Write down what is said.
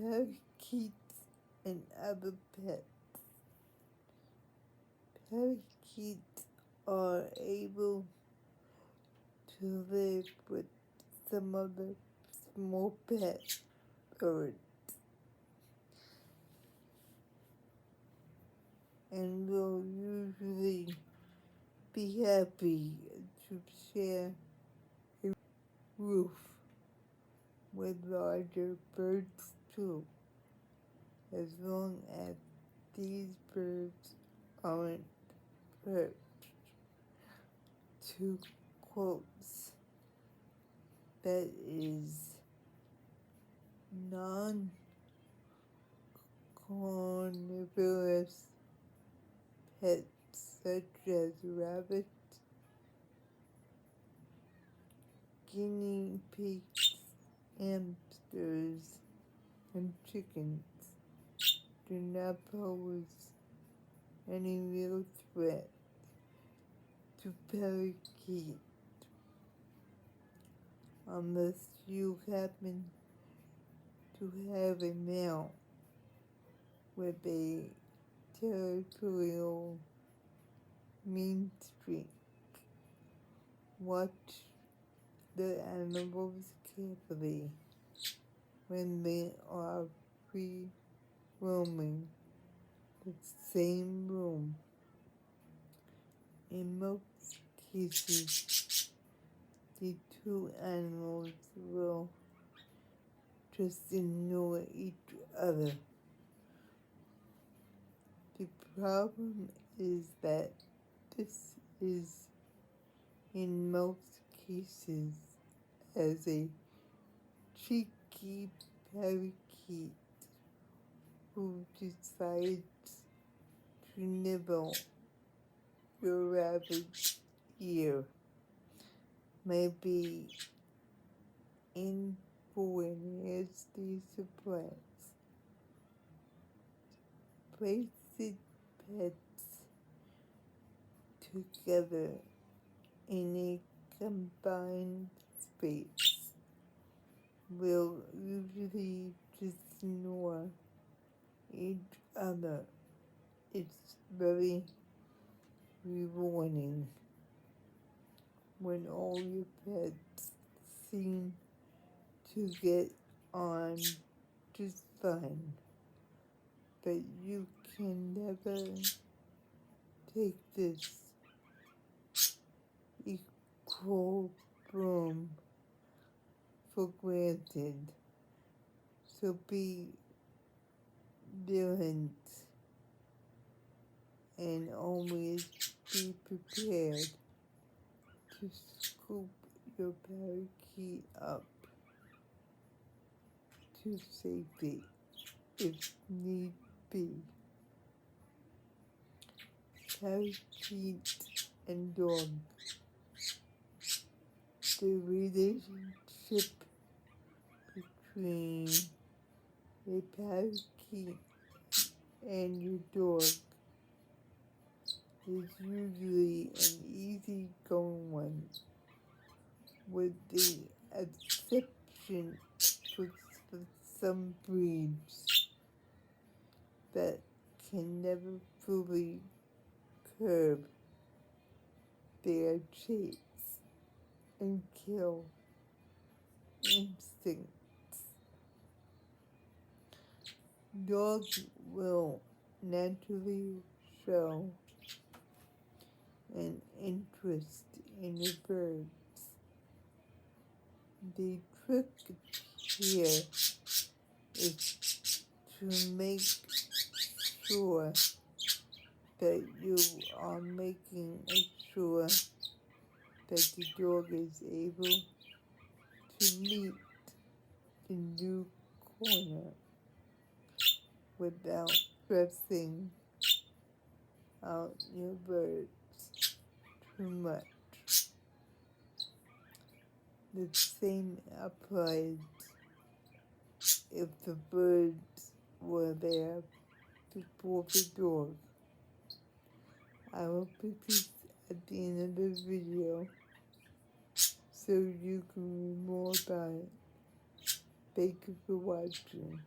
Parakeets and other pets. Parakeets are able to live with some other small pet birds and will usually be happy to share a roof with larger birds too, as long as these birds aren't perched too close. That is non-carnivorous pets such as rabbits, guinea pigs, hamsters, and chickens do not pose any real threat to parakeets unless you happen to have a male with a territorial mean streak. Watch the animals carefully when they are free roaming the same room. In most cases, the two animals will just ignore each other. The problem is that this is in most cases as a cheeky parakeet who decides to nibble your rabbit's ear may be in for an nasty surprise. Placing pets together in a combined space will usually just ignore each other. It's very rewarding when all your pets seem to get on just fine, but you can never take this equilibrium for granted. So be vigilant and always be prepared to scoop your parakeet up to safety if need be. Parakeets and dogs. The relationship between a parakeet and your dog is usually an easy-going one, with the exception for some breeds that can never fully curb their chase and kill instincts. Dogs will naturally show an interest in your birds. The trick here is to make sure that you are making sure that the dog is able to meet the new corner without stressing out your birds too much. The same applies if the birds were there before the dog. I will put this at the end of the video so you can read more about it. Thank you for watching.